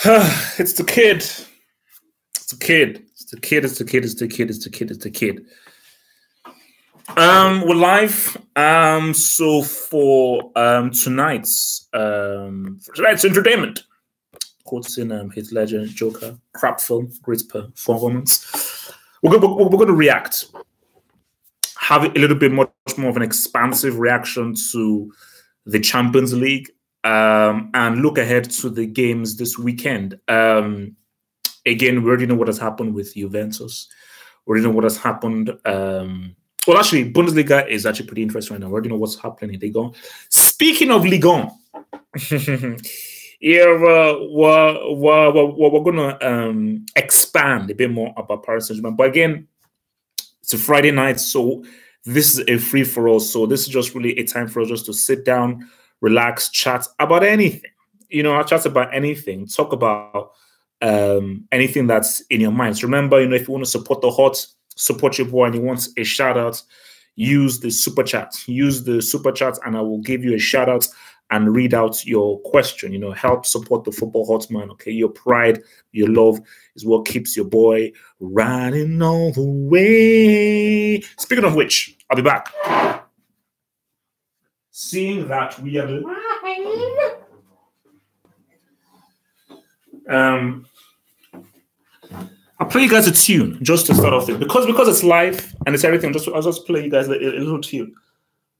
It's the kid. It's the kid. It's the kid. It's the kid. It's the kid. It's the kid. It's the kid. We're live. So for tonight's entertainment, quotes in his legend Joker, crap film, great performance. We're going to react. Have a little bit much more of an expansive reaction to the Champions League, and look ahead to the games this weekend. Again, we already know what has happened with Juventus. We already know what has happened. Well, actually, Bundesliga is actually pretty interesting right now. We already know what's happening in Ligue 1. Speaking of Ligue 1, yeah, we're going to expand a bit more about Paris Saint-Germain. But again, it's a Friday night, so this is a free-for-all. So this is just really a time for us just to sit down, relax, chat about anything. You know, I'll chat about anything, talk about anything that's in your minds. Remember, you know, if you want to support the hot, support your boy, and you want a shout-out, use the super chat. Use the super chat, and I will give you a shout-out and read out your question. You know, help support the football hot man, okay? Your pride, your love is what keeps your boy riding all the way. Speaking of which, I'll be back. Seeing that we are live, I'll play you guys a tune just to start off with. Because it's live and it's everything, I'll just play you guys a little tune.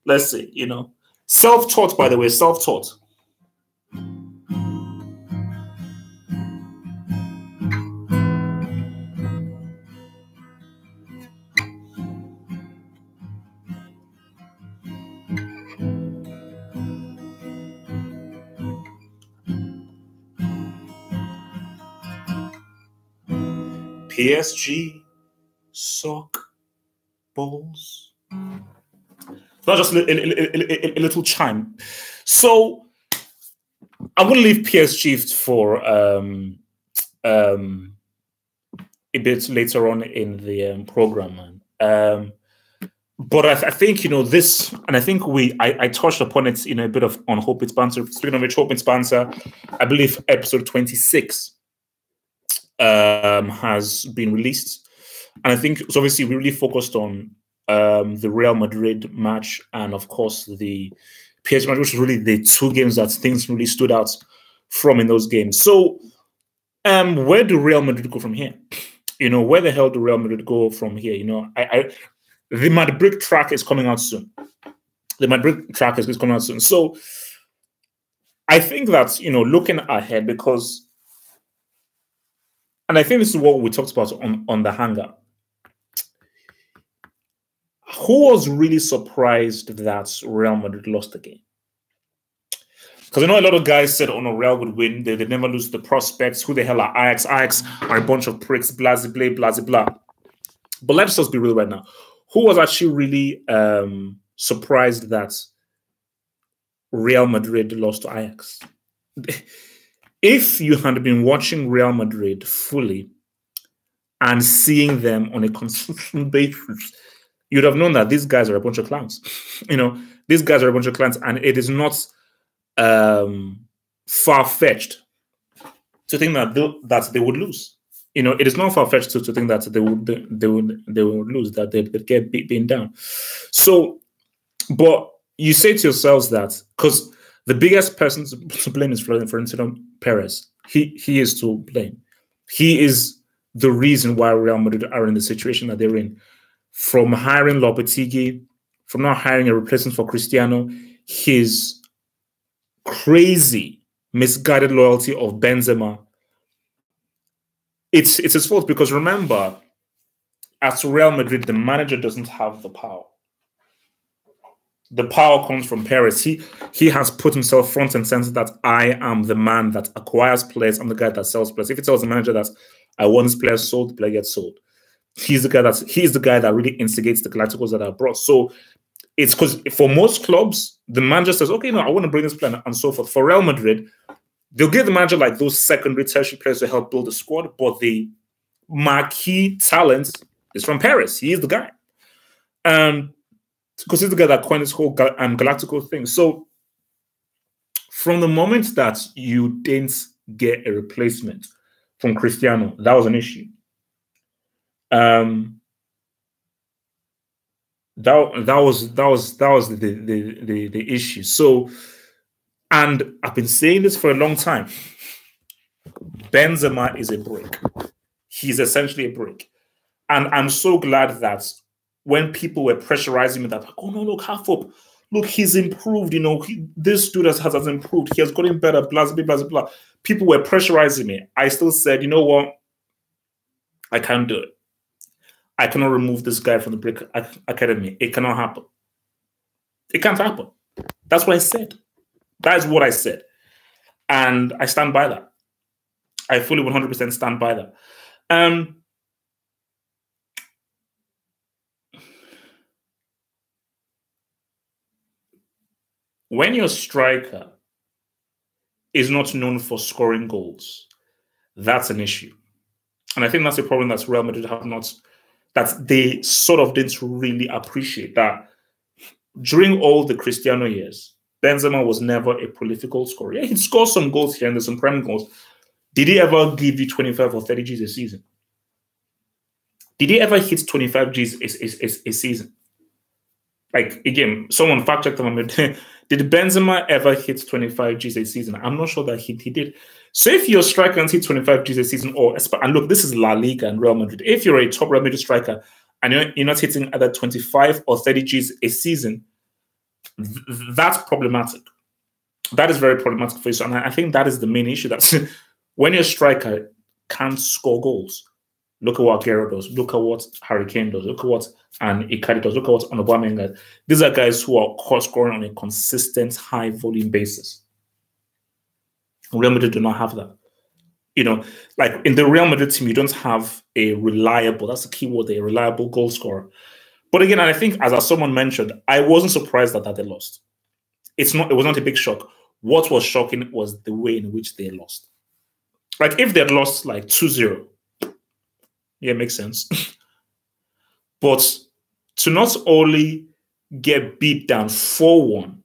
Let's see, you know. Self-taught, by the way, self-taught. PSG sock balls. Not just a little chime. So I'm going to leave PSG for a bit later on in the program, man. But I think, you know, this, and I think I touched upon it, you know, a bit of on Hope It's Banter. Speaking of which, Hope It's Banter, I believe episode 26 has been released. And I think, so obviously, we really focused on the Real Madrid match and, of course, the PSG match, which was really the two games that things really stood out from in those games. So where do Real Madrid go from here? You know, where the hell do Real Madrid go from here? You know, the Madrid track is coming out soon. The Madrid track is coming out soon. So I think that, you know, looking ahead, because, and I think this is what we talked about on the hangout. Who was really surprised that Real Madrid lost the game? Because I know a lot of guys said, oh no, Real would win. They'd never lose the prospects. Who the hell are Ajax? Ajax are a bunch of pricks, blah, blah, blah, blah, blah. But let's just be real right now. Who was actually really surprised that Real Madrid lost to Ajax? If you had been watching Real Madrid fully and seeing them on a consistent basis, you'd have known that these guys are a bunch of clowns. You know, these guys are a bunch of clowns, and it is not far-fetched to think that they would lose. You know, it is not far-fetched to think that they would lose, that they would get beaten down. So, but you say to yourselves that, because the biggest person to blame is Florentino Perez. He is to blame. He is the reason why Real Madrid are in the situation that they're in. From hiring Lopetegui, from not hiring a replacement for Cristiano, his crazy, misguided loyalty of Benzema. It's his fault, because remember, at Real Madrid, the manager doesn't have the power. The power comes from Perez. He has put himself front and center that I am the man that acquires players. I'm the guy that sells players. If he tells the manager that I want this player sold, the player gets sold. He's the guy that really instigates the Galacticos that are brought. So it's because for most clubs, the manager says, okay, no, I want to bring this player and so forth. For Real Madrid, they'll give the manager like those secondary, tertiary players to help build the squad, but the marquee talent is from Paris. He is the guy. Because he's the guy that coined this whole Galactico thing. So from the moment that you didn't get a replacement from Cristiano. That was an issue. That was the issue. So, and I've been saying this for a long time. Benzema is a brick. He's essentially a brick. And I'm so glad that when people were pressurizing me that, oh no, look, half up. Look, he's improved, you know, this dude has improved. He has gotten better, blah, blah, blah, blah. People were pressurizing me. I still said, you know what? I can't do it. I cannot remove this guy from the Brick Academy. It cannot happen. It can't happen. That's what I said. That is what I said. And I stand by that. I fully 100% stand by that. When your striker is not known for scoring goals, that's an issue. And I think that's a problem that Real Madrid have not, that they sort of didn't really appreciate, that during all the Cristiano years, Benzema was never a prolific goal scorer. Yeah, he scored some goals here and there's some prime goals. Did he ever give you 25 or 30 Gs a season? Did he ever hit 25 Gs a season? Like, again, someone fact-checked them. Did Benzema ever hit 25 Gs a season? I'm not sure that he did. So if your striker can hit 25 Gs a season, and look, this is La Liga and Real Madrid. If you're a top Real Madrid striker and you're not hitting either 25 or 30 Gs a season, that's problematic. That is very problematic for you. So, and I think that is the main issue. That's when your striker can't score goals. Look at what Aguero does. Look at what Harry Kane does. Look at what Icardi does. Look at what Aubameyang does. These are guys who are scoring on a consistent, high-volume basis. Real Madrid do not have that. You know, like in the Real Madrid team, you don't have a reliable, that's the key word, a reliable goal scorer. But again, I think, as someone mentioned, I wasn't surprised that they lost. It was not a big shock. What was shocking was the way in which they lost. Like, if they had lost like 2-0, yeah, it makes sense. But to not only get beat down 4-1,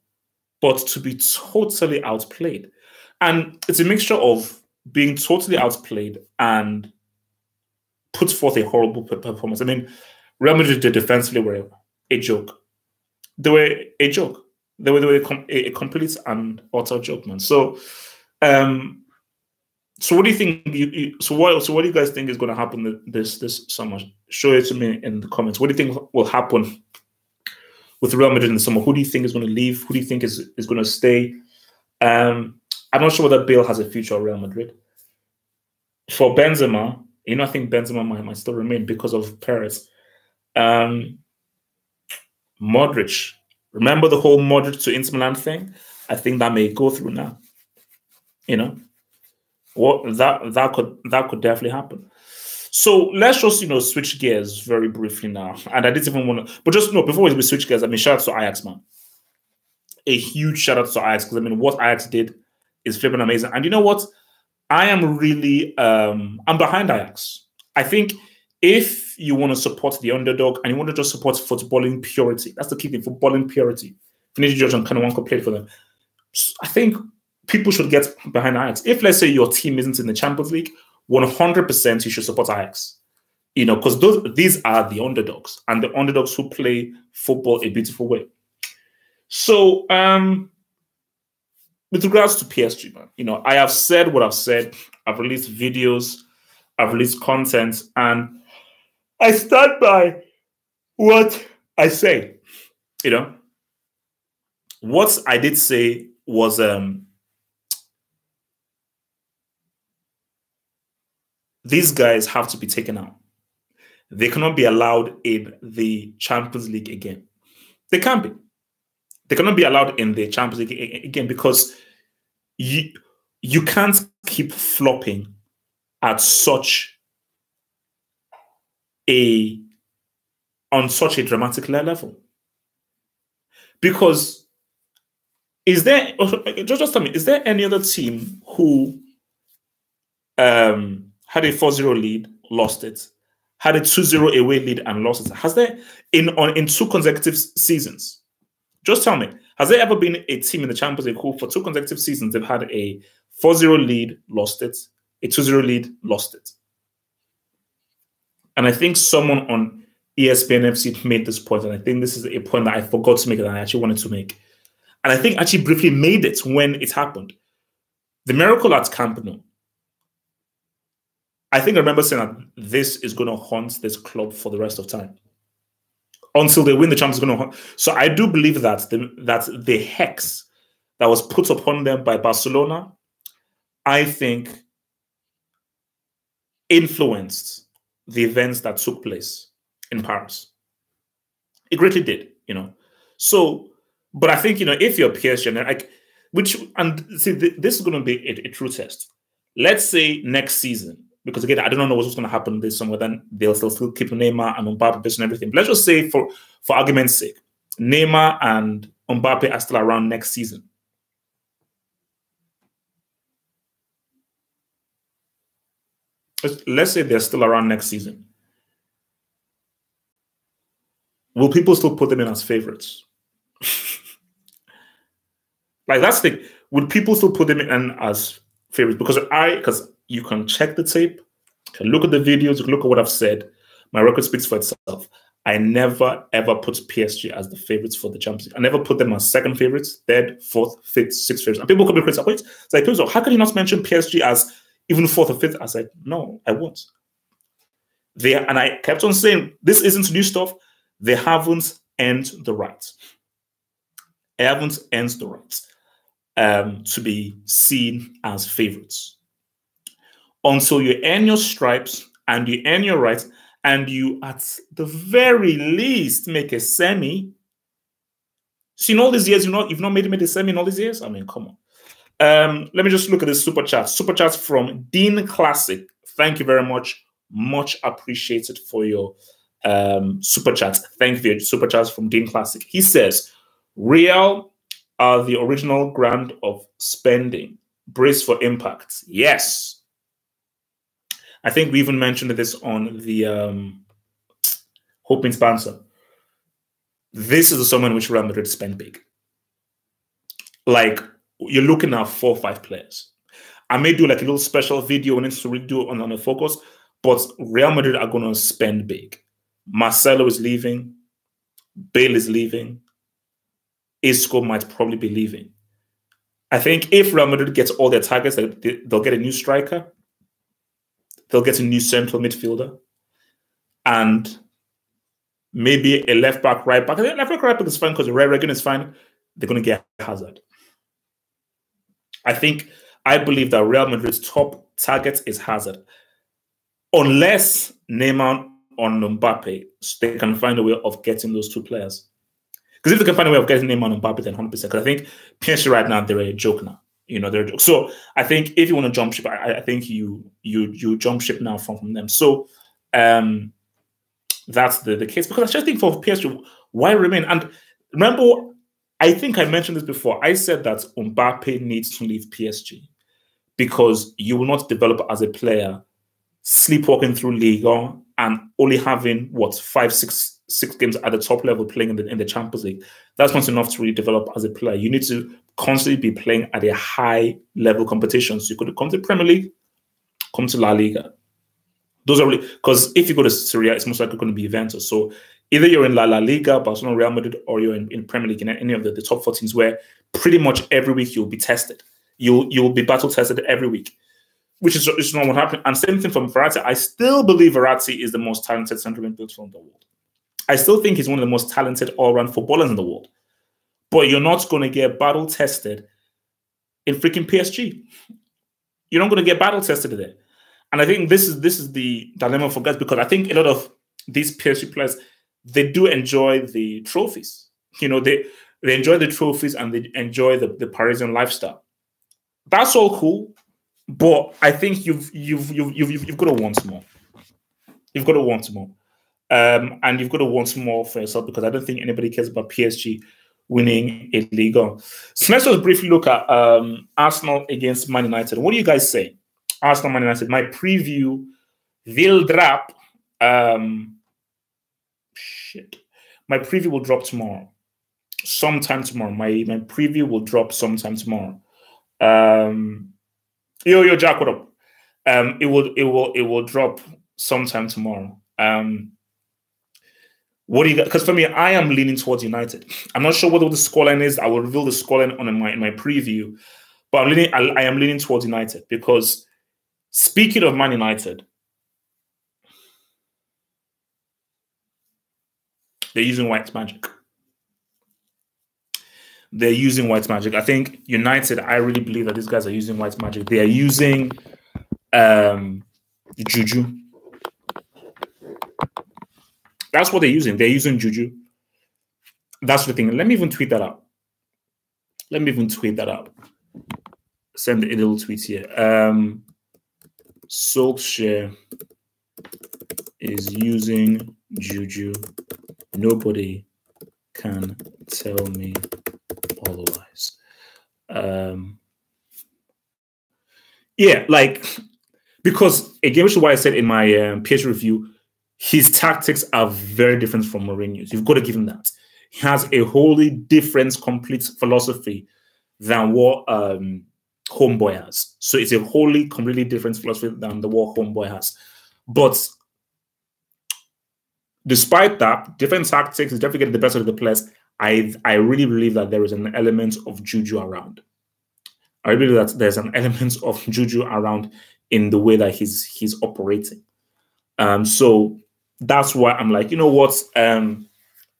but to be totally outplayed. And it's a mixture of being totally outplayed and put forth a horrible performance. I mean, Real Madrid defensively were a joke. They were a joke. They were a complete and utter joke, man. So, so what do you think? So what do you guys think is going to happen this summer? Show it to me in the comments. What do you think will happen with Real Madrid in the summer? Who do you think is going to leave? Who do you think is going to stay? I'm not sure whether Bale has a future at Real Madrid. For Benzema, you know, I think Benzema might still remain because of Perez. Modric. Remember the whole Modric to Inter Milan thing? I think that may go through now. You know, what that could definitely happen. So let's just switch gears very briefly now. And I didn't even want to, but just before we switch gears, I mean, shout out to Ajax, man. A huge shout out to Ajax, because I mean, what Ajax did is flipping amazing. And you know what? I am really I'm behind Ajax. I think if you want to support the underdog and you want to just support footballing purity, that's the key thing, footballing purity. Vinicius George and Kanawako played for them. I think people should get behind Ajax. If, let's say, your team isn't in the Champions League, 100% you should support Ajax. You know, because these are the underdogs, and the underdogs who play football a beautiful way. So, with regards to PSG, man, you know, I have said what I've said. I've released videos, I've released content, and I stand by what I say. You know, what I did say was these guys have to be taken out. They cannot be allowed in the Champions League again. They can't be. They cannot be allowed in the Champions League again, because you can't keep flopping at on such a dramatic level. Because just tell me, is there any other team who had a 4-0 lead, lost it, had a 2-0 away lead and lost it? Has there in 2 consecutive seasons? Just tell me, has there ever been a team in the Champions League who, for 2 consecutive seasons, they've had a 4-0 lead, lost it. A 2-0 lead, lost it. And I think someone on ESPN FC made this point, and I think this is a point that I forgot to make that I actually wanted to make. And I think I actually briefly made it when it happened. The miracle at Camp Nou. I think I remember saying that this is going to haunt this club for the rest of time. Until they win the Champions League. So I do believe that the hex that was put upon them by Barcelona, I think, influenced the events that took place in Paris. It greatly did, you know. So, but I think, you know, if you're PSG, this is going to be a true test. Let's say next season, because again, I don't know what's going to happen this summer. Then they'll still keep Neymar and Mbappe and everything. But let's just say, for argument's sake, Neymar and Mbappe are still around next season. Let's say they're still around next season. Will people still put them in as favorites? Like, that's the thing. Would people still put them in as favorites? Because you can check the tape, you can look at the videos, you can look at what I've said. My record speaks for itself. I never, ever put PSG as the favorites for the Champions League. I never put them as second favorites, third, fourth, fifth, sixth favorites. And people could be critical. Wait, it's like, so how can you not mention PSG as even fourth or fifth? I said, no, I won't. And I kept on saying, this isn't new stuff. They haven't earned the right. They haven't earned the right to be seen as favorites. Until you earn your stripes and you earn your rights and you, at the very least, make a semi. So in all these years, you've not made a semi in all these years? I mean, come on. Let me just look at this super chat. Super chat from Dean Classic. Thank you very much. Much appreciated for your super chats. Thank you for your super chats from Dean Classic. He says, Real are the original brand of spending. Brace for impact. Yes. I think we even mentioned this on the Hoping Sponsor. This is the summer in which Real Madrid spend big. Like, you're looking at 4 or 5 players. I may do like a little special video on it to really do on a focus, but Real Madrid are going to spend big. Marcelo is leaving. Bale is leaving. Isco might probably be leaving. I think if Real Madrid gets all their targets, they'll get a new striker. They'll get a new central midfielder. And maybe a left back, right back. I think left back, right back is fine because Regan is fine. They're going to get Hazard. I believe that Real Madrid's top target is Hazard. Unless Neymar or Mbappe, they can find a way of getting those 2 players. Because if they can find a way of getting Neymar and Mbappe, then 100%. Because I think PSG right now, they're a joke now. You know, they're a joke. So I think if you want to jump ship, I think you jump ship now from them. So that's the case. Because I just think for PSG, why remain? And remember, I think I mentioned this before. I said that Mbappe needs to leave PSG because you will not develop as a player sleepwalking through Liga and only having, 5-6 games at the top level playing in the Champions League. That's not enough to really develop as a player. You need to constantly be playing at a high level competition. So you could come to the Premier League, come to La Liga. Those are really, because if you go to Serie A, it's most likely going to be Juventus. So either you're in La Liga, Barcelona, Real Madrid, or you're in Premier League, in any of the top 4 teams where pretty much every week you'll be tested. You'll be battle tested every week, which is not what happened. And same thing from Verratti. I still believe Verratti is the most talented central midfielder in the world. I still think he's one of the most talented all-round footballers in the world. But you're not going to get battle tested in freaking PSG. You're not going to get battle tested there. And I think this is the dilemma for guys, because I think a lot of these PSG players, they do enjoy the trophies. You know, they enjoy the trophies and they enjoy the Parisian lifestyle. That's all cool, but I think you've got to want more. You've got to want more. And you've got to want more for yourself, because I don't think anybody cares about PSG winning a Liga. So let's just briefly look at Arsenal against Man United. What do you guys say? Arsenal, Man United. My preview will drop. My preview will drop tomorrow. Sometime tomorrow. My preview will drop sometime tomorrow. Yo, Jack, what up? It will drop sometime tomorrow. What do you got? Because for me, I am leaning towards United. I'm not sure what the scoreline is. I will reveal the scoreline on in my preview, but I am leaning towards United because speaking of Man United, they're using white magic. They're using white magic. I think United, I really believe that these guys are using white magic. They are using juju. That's what they're using. They're using juju. That's the thing. Let me even tweet that out. Send a little tweet here. Solskjaer is using juju. Nobody can tell me otherwise. Yeah, like, because again, which is why I said in my peer review, his tactics are very different from Mourinho's. You've got to give him that. He has a wholly different, complete philosophy than what Homeboy has. So it's a wholly, completely different philosophy than the what Homeboy has. But despite that, different tactics is definitely getting the best of the players. I really believe that there is an element of juju around. I believe that there's an element of juju around in the way that he's operating. So that's why I'm like, you know what?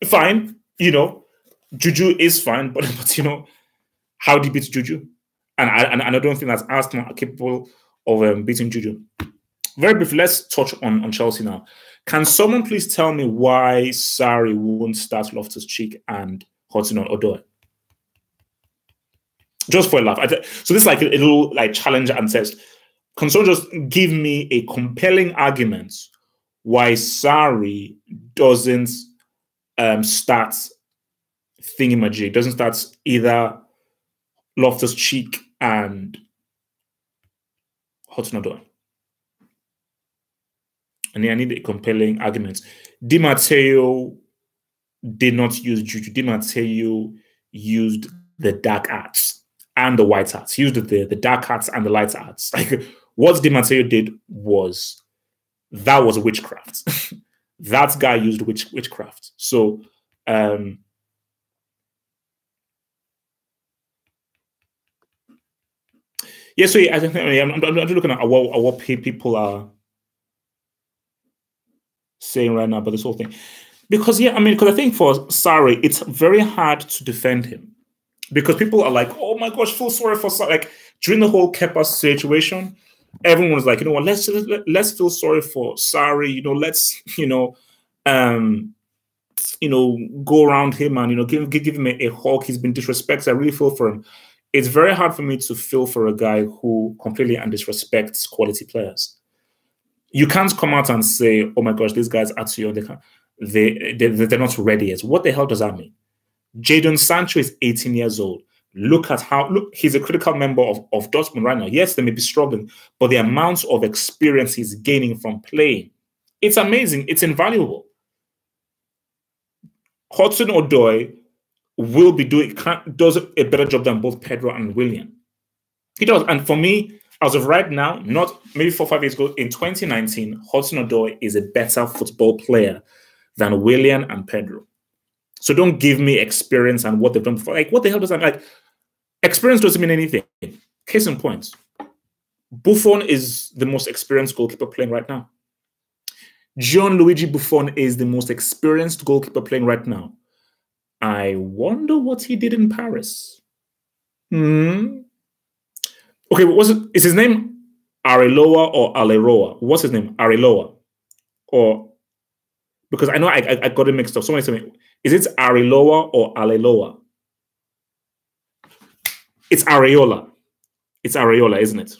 Fine, juju is fine, but how do you beat juju? And I don't think that Arsenal are capable of beating juju. Very briefly, let's touch on Chelsea now. Can someone please tell me why Sarri won't start Loftus-Cheek and Hudson-Odoi? Just for a laugh. So this is like a little challenge and test. Can someone just give me a compelling argument why Sarri doesn't start thingy-majig, doesn't start either Loftus-Cheek and Hudson-Odoi? And I need a compelling argument. Di Matteo did not use juju. Di Matteo used the dark arts and the white arts. He used the dark arts and the light arts. Like, what Di Matteo did was witchcraft. That guy used witchcraft. So yeah, so I think I'm looking at what people are saying right now about this whole thing. Because I think for Sarri, it's very hard to defend him. Because people are like, oh my gosh, feel sorry for Sarri. Like, during the whole Kepa situation, everyone was like, you know what, let's feel sorry for Sarri, let's, go around him and, give him a hug. He's been disrespected. I really feel for him. It's very hard for me to feel for a guy who completely disrespects quality players. You can't come out and say, oh my gosh, these guys are too young. They're not ready yet. What the hell does that mean? Jadon Sancho is 18 years old. Look, he's a critical member of Dortmund right now. Yes, they may be struggling, but the amount of experience he's gaining from playing, it's amazing. It's invaluable. Hudson-Odoi does a better job than both Pedro and Willian. He does. And for me, as of right now, not maybe 4 or 5 years ago, in 2019, Hudson-Odoi is a better football player than Willian and Pedro. So don't give me experience and what they've done before. Like, what the hell does that mean? Like, experience doesn't mean anything. Case in point, Buffon is the most experienced goalkeeper playing right now. Gianluigi Buffon is the most experienced goalkeeper playing right now. I wonder what he did in Paris. Okay, is his name Areloa or Aleroa? What's his name? Areloa. Or, because I know I got it mixed up. Somebody tell me, is it Areloa or Aleloa? It's Areola. It's Areola, isn't it?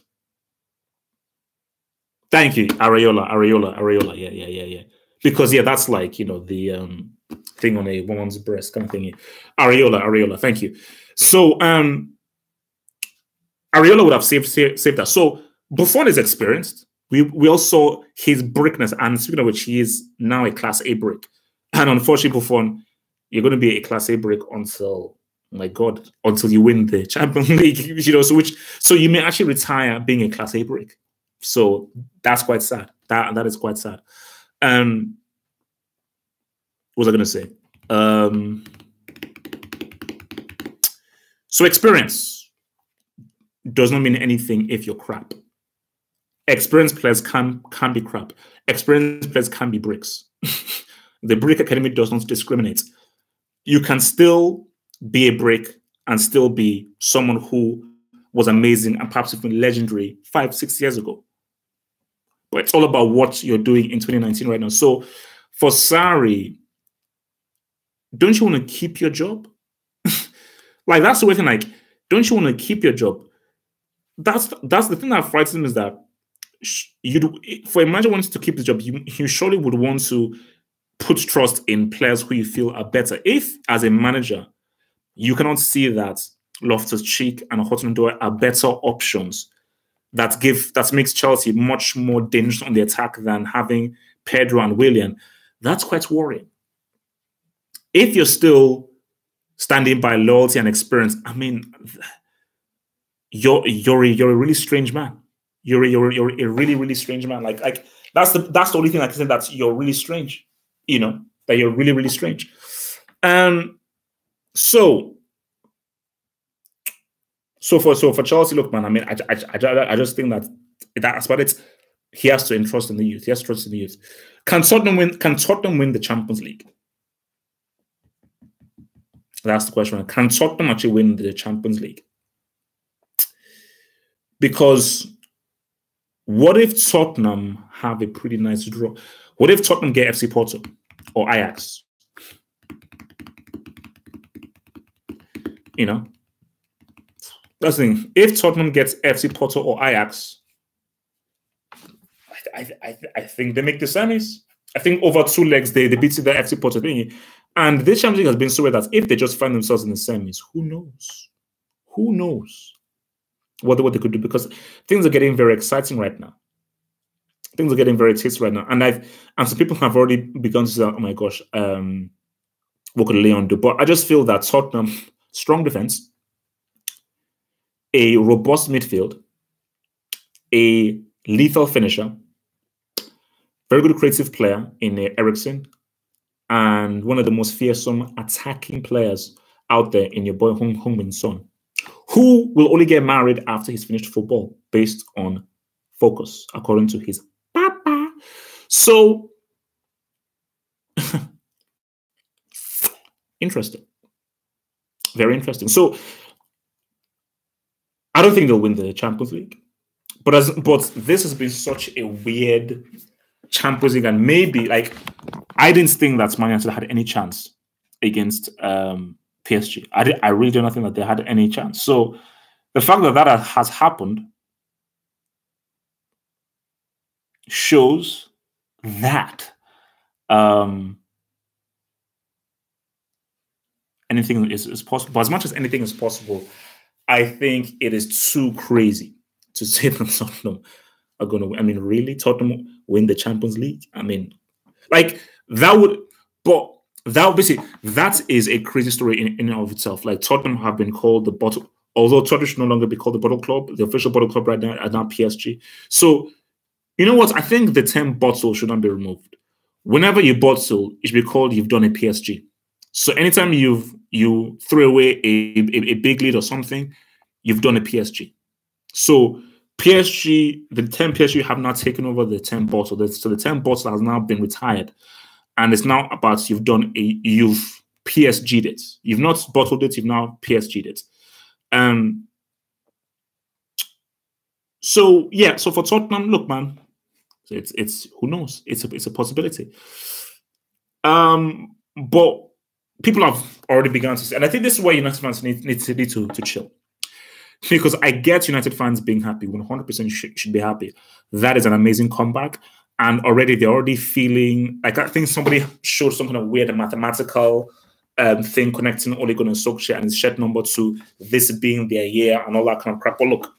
Thank you. Areola. Yeah. Because, yeah, that's like, the thing on a woman's breast kind of thingy. Areola. Thank you. So, Areola would have saved that. So Buffon is experienced. We also his brickness, and speaking of which, he is now a Class A brick. And unfortunately, Buffon, you're going to be a Class A brick until My God, until you win the Champions League, so you may actually retire being a Class A brick. So that's quite sad. That is quite sad. What was I going to say? So experience does not mean anything if you're crap. Experienced players can be crap. Experienced players can be bricks. The Brick Academy does not discriminate. You can still be a brick and still be someone who was amazing and perhaps even legendary 5-6 years ago. But it's all about what you're doing in 2019 right now. So for Sarri, don't you want to keep your job? Like, that's the way thing. Like, don't you want to keep your job? That's the thing that frightens me, is that for a manager wanting to keep the job, you surely would want to put trust in players who you feel are better. If, as a manager, you cannot see that Loftus-Cheek and Hotman are better options that makes Chelsea much more dangerous on the attack than having Pedro and Willian, that's quite worrying. If you're still standing by loyalty and experience, I mean, you're a really strange man. You're a really, really strange man. Like that's the only thing I can say, that you're really strange. That you're really, really strange. So for Chelsea, look, man, I mean, I just think that's about it. He has to entrust in the youth. He has to trust in the youth. Can Tottenham win the Champions League? That's the question. Can Tottenham actually win the Champions League? Because what if Tottenham have a pretty nice draw? What if Tottenham get FC Porto or Ajax? That's the thing. If Tottenham gets FC Porto or Ajax, I think they make the semis. I think over 2 legs they beat the FC Porto thingy. And this Champions League has been so weird that if they just find themselves in the semis, who knows? Who knows what they could do? Because things are getting very exciting right now. Things are getting very tasty right now. And some people have already begun to say, oh my gosh, what could Leon do? But I just feel that Tottenham, strong defense, a robust midfield, a lethal finisher, very good creative player in Eriksen, and one of the most fearsome attacking players out there in your boy Heung-min Son, who will only get married after he's finished football based on focus, according to his papa. So, interesting. Very interesting. So, I don't think they'll win the Champions League. But this has been such a weird Champions League, and maybe, like, I didn't think that Man United had any chance against PSG. I really do not think that they had any chance. So the fact that has happened shows that anything is possible. But as much as anything is possible, I think it is too crazy to say that Tottenham are going to win. I mean, really? Tottenham win the Champions League? I mean, like, that is a crazy story in and of itself. Like, Tottenham have been called the bottle, although Tottenham should no longer be called the bottle club. The official bottle club right now are now PSG. So, you know what? I think the term bottle should not be removed. Whenever you bottle, it should be called you've done a PSG. So anytime you throw away a big lead or something, you've done a PSG. So PSG, the term PSG have now taken over the term bottle. So the term bottle has now been retired. And it's now about you've PSG'd it. You've not bottled it, you've now PSG'd it. So yeah, so for Tottenham, look, man, it's who knows? It's a possibility. But people have already begun to say, and I think this is where United fans need to chill. Because I get United fans being happy, 100% should be happy. That is an amazing comeback. And already they're already feeling, like, I think somebody showed some kind of weird mathematical thing connecting Ole Gunnar Solskjaer and his shed number to this being their year and all that kind of crap. But look,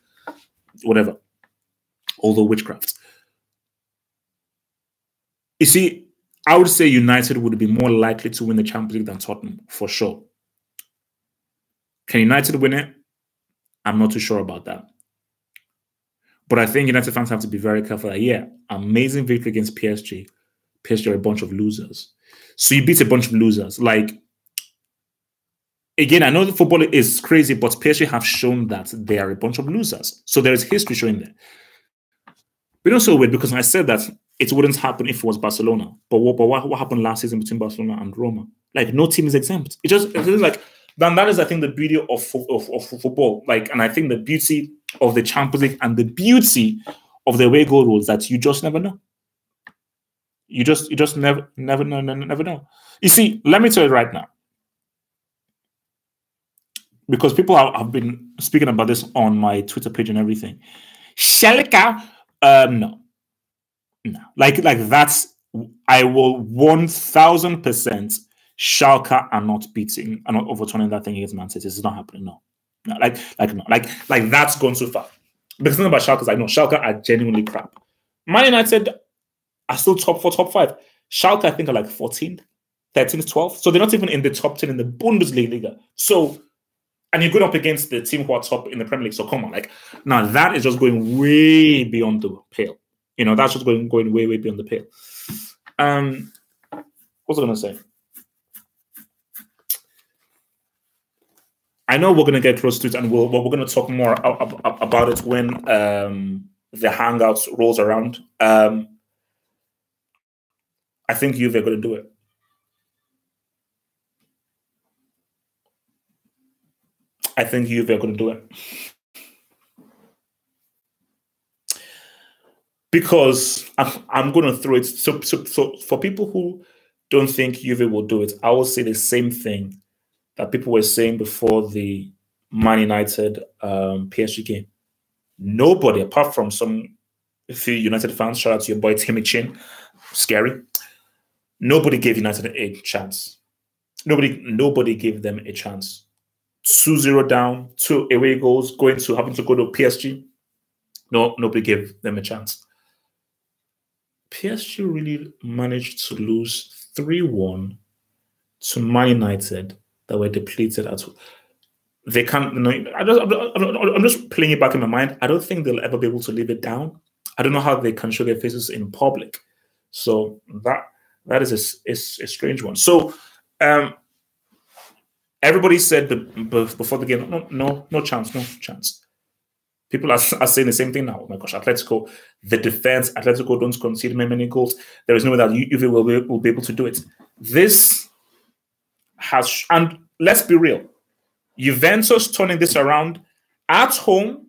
whatever. All the witchcraft. You see, I would say United would be more likely to win the Champions League than Tottenham, for sure. Can United win it? I'm not too sure about that. But I think United fans have to be very careful that, yeah, amazing victory against PSG. PSG are a bunch of losers. So you beat a bunch of losers. Like, again, I know the football is crazy, but PSG have shown that they are a bunch of losers. So there is history showing that. But also weird because I said that it wouldn't happen if it was Barcelona. But what happened last season between Barcelona and Roma? Like, no team is exempt. It's like, then that is, I think, the beauty of football. Like, and I think the beauty of the Champions League and the beauty of the away goal rules that you just never know. You just never know. You see, let me tell you right now, because people have been speaking about this on my Twitter page and everything. Schalke, no. Like that's, I will 1000%. Schalke are not overturning that thing against Man City. It's not happening. No, like that's gone so far. Because the thing about Schalke is, I know Schalke are genuinely crap. Man United are still top 4, top 5. Schalke, I think, are like 14th, 13th, 12th. So they're not even in the top 10 in the Bundesliga. So, and you're going up against the team who are top in the Premier League. So come on, like, now that is just going way beyond the pale. You know, that's just going way beyond the pale. What's I going to say? I know we're going to get close to it, and we're going to talk more about it when the Hangouts rolls around. I think Juve are going to do it. I think Juve are going to do it. Because I'm going to throw it. So for people who don't think Juve will do it, I will say the same thing that people were saying before the Man United PSG game. Nobody, apart from some few United fans, shout out to your boy Timmy Chin, scary. Nobody gave United a chance. Nobody gave them a chance. 2-0 down, 2 away goals, having to go to PSG. No, nobody gave them a chance. PSG really managed to lose 3-1 to Man United that were depleted at all. They can't, I'm just playing it back in my mind. I don't think they'll ever be able to live it down. I don't know how they can show their faces in public. So that is a strange one. So everybody said before the game, no chance. People are saying the same thing now. Oh my gosh, Atletico, the defense, Atletico don't concede many goals. There is no way that Juve will be able to do it. This has, and let's be real, Juventus turning this around at home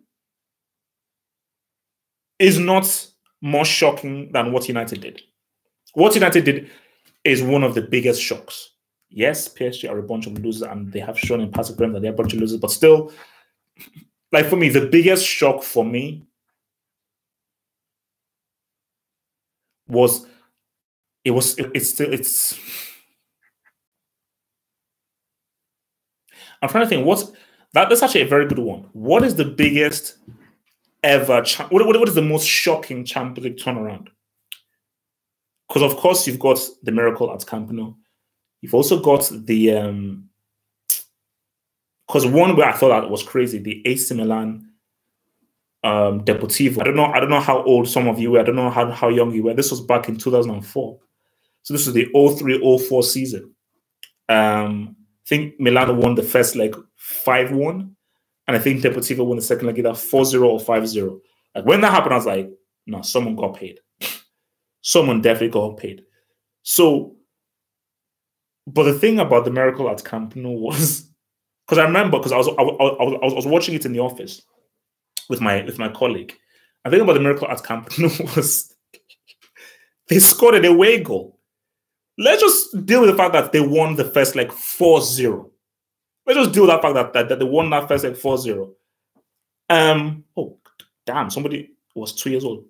is not more shocking than what United did. What United did is one of the biggest shocks. Yes, PSG are a bunch of losers, and they have shown in past experience that they're a bunch of losers, but still, like for me, the biggest shock for me was it's I'm trying to think that's actually a very good one. What is the biggest ever what is the most shocking Champions League turnaround? Because of course you've got the miracle at Camp Nou. You've also got the because one where I thought that was crazy, the AC Milan Deportivo. I don't know how old some of you were. I don't know how young you were. This was back in 2004. So this was the 03-04 season. I think Milan won the first leg 5-1. And I think Deportivo won the second leg either 4-0 or 5-0. Like when that happened, I was like, no, someone got paid. Someone definitely got paid. So, but the thing about the miracle at Camp Nou was, because I remember, because I was watching it in the office with my colleague. I think about the miracle at Camp Nou was they scored an away goal. Let's just deal with the fact that they won the first leg 4-0. Let's just deal with that fact that they won that first leg 4-0. Oh damn! Somebody was 2 years old.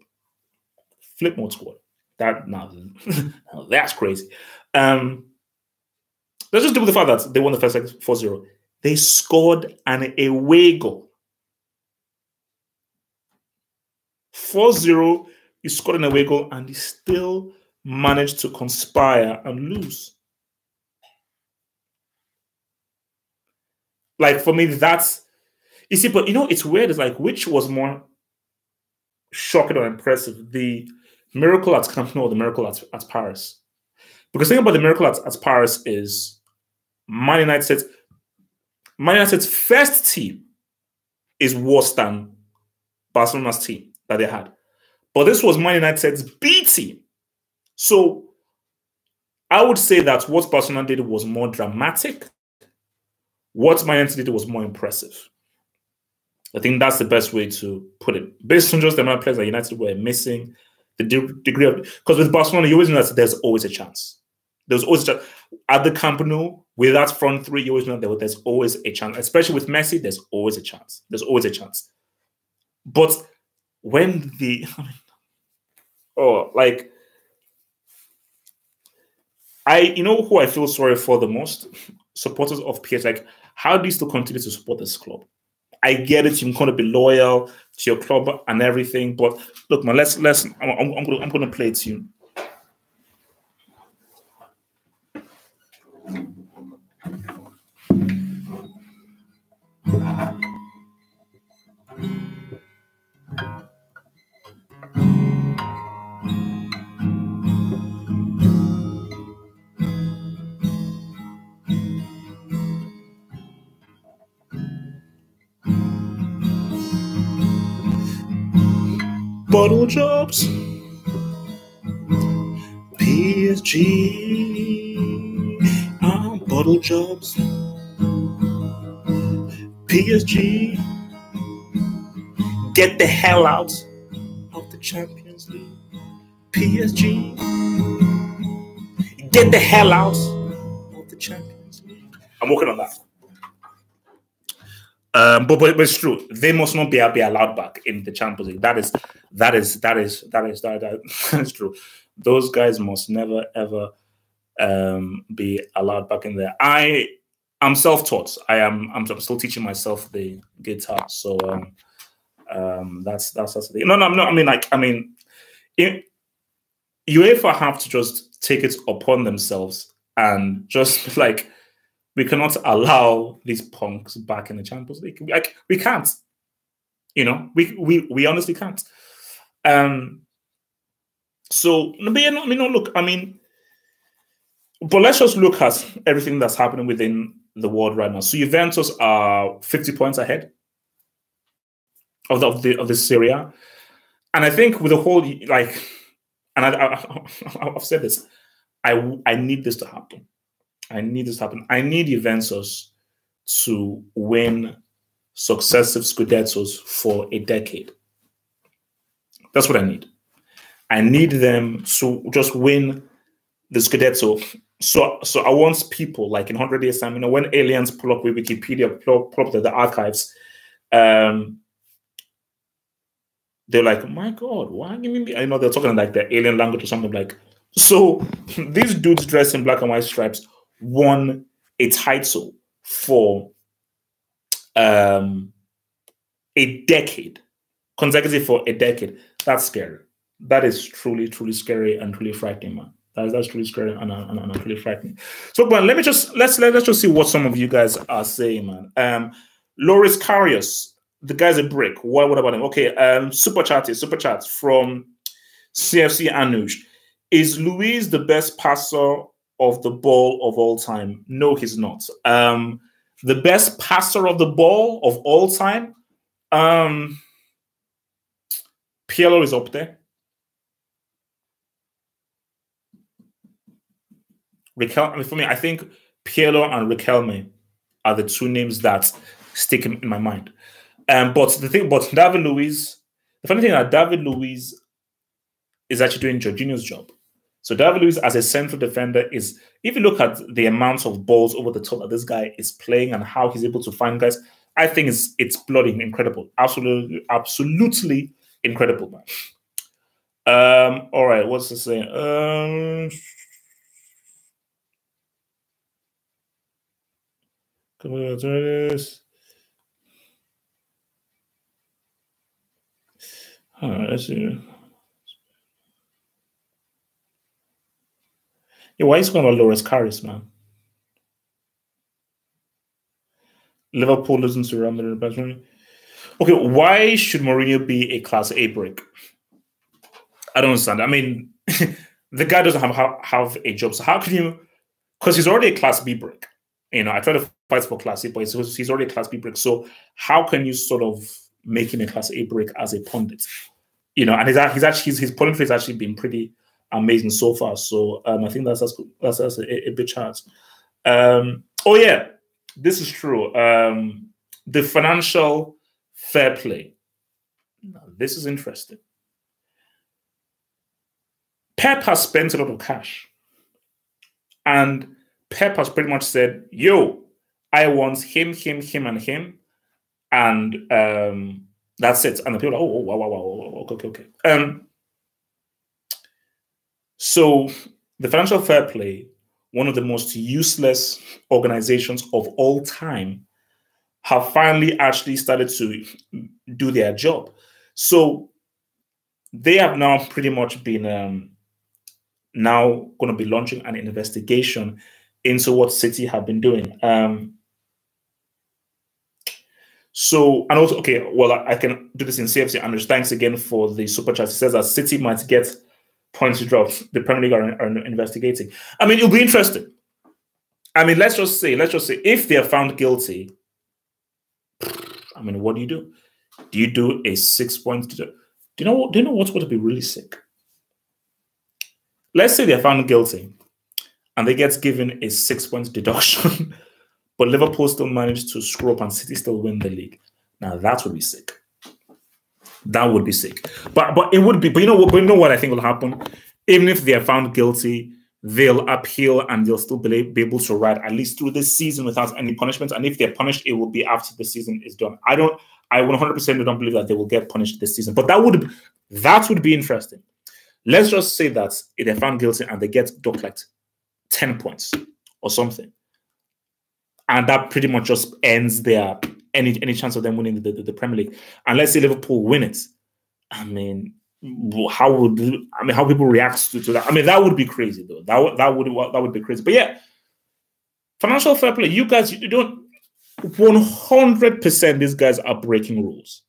Flip mode scored. That's crazy. Let's just deal with the fact that they won the first leg 4-0. They scored an away goal. 4-0, you scored an away goal, and you still managed to conspire and lose. Like for me, that's you see, but it's weird. It's like which was more shocking or impressive, the miracle at Camp Nou or the miracle at Paris? Because the thing about the miracle at Paris is Man United's first team is worse than Barcelona's team that they had. But this was Man United's B team. So I would say that what Barcelona did was more dramatic. What Man United did was more impressive. I think that's the best way to put it. Based on just the amount of players that United were missing, the degree of... Because with Barcelona, you always know that there's always a chance. There's always a chance. At the Camp Nou, with that front three, you always know that there's always a chance. Especially with Messi, there's always a chance. There's always a chance. But when you know who I feel sorry for the most? Supporters of PSG. Like, how do you still continue to support this club? I get it. You're going to be loyal to your club and everything, but look, man. I'm going to play a tune. Bottle jobs, PSG, bottle jobs, PSG, get the hell out of the Champions League, PSG, get the hell out of the Champions League. I'm working on that. But it's true. They must not be allowed back in the Champions League. That is true. Those guys must never ever be allowed back in there. I'm self-taught. I'm still teaching myself the guitar. So that's the thing. No, I mean, UEFA have to just take it upon themselves and just like, we cannot allow these punks back in the Champions League. Like, we can't. We honestly can't. So, look, but let's just look at everything that's happening within the world right now. So Juventus are 50 points ahead of the Serie A. And I think with the whole, like, and I've said this, I need this to happen. I need Juventus to win successive Scudettos for a decade. That's what I need. I need them to just win the Scudetto. So I want people, like in 100 years' time, when aliens pull up with Wikipedia, pull up the archives, they're like, my God, why give me? I know they're talking like the alien language or something like. So these dudes dressed in black and white stripes won a title for a decade, consecutive for a decade. That's scary. That is truly, truly scary and truly frightening, man. That's truly scary and truly frightening. So, but let's just see what some of you guys are saying, man. Loris Karius, the guy's a brick. What about him? Okay, super chat from CFC Anuj. Is Luis the best passer of the ball of all time? No, he's not. The best passer of the ball of all time? Pirlo is up there. For me, I think Pirlo and Riquelme are the two names that stick in my mind. But David Luiz, the funny thing is that David Luiz is actually doing Jorginho's job. So David Luiz as a central defender is, if you look at the amount of balls over the top that this guy is playing and how he's able to find guys, I think it's bloody incredible. Absolutely incredible, man. All right, what's this saying? Come on, this. All right, let's see. Yeah, why is going about Loris Karius, man? Liverpool losing to Real Madrid. Okay, why should Mourinho be a Class A brick? I don't understand. I mean, the guy doesn't have a job. So how can you? Because he's already a Class B brick. You know, I try to fight for Class A, but he's already a Class B brick. So how can you sort of make him a Class A brick as a pundit? You know, and his punditry has actually been pretty amazing so far. So I think that's a big chance. Oh yeah, this is true. The financial fair play. Now, this is interesting. Pep has spent a lot of cash, and Pep has pretty much said, "Yo, I want him, and him," and that's it. And the people are, "Oh, wow, okay." So the financial fair play, one of the most useless organizations of all time, have finally actually started to do their job. So they have now pretty much been now going to be launching an investigation into what City have been doing. So, and also, okay, well, I can do this in CFC. Anders, thanks again for the super chat. It says that City might get points drops. The Premier League are investigating. I mean, it'll be interesting. I mean, let's just say, if they are found guilty, I mean, what do you do? Do you do a 6 points? Do you know what's going to be really sick? Let's say they're found guilty and they get given a 6 points deduction, but Liverpool still managed to screw up and City still win the league. Now that would be sick. That would be sick. But it would be. But you know what I think will happen? Even if they are found guilty, they'll appeal and they'll still be able to ride at least through this season without any punishments. And if they're punished, it will be after the season is done. I 100% don't believe that they will get punished this season. But that would be interesting. Let's just say that if they're found guilty and they get docked like 10 points or something, and that pretty much just ends their any chance of them winning the Premier League. And let's say Liverpool win it. I mean, how people react to that? I mean, that would be crazy though. That would be crazy. But yeah, financial fair play. You guys, you don't 100%. These guys are breaking rules.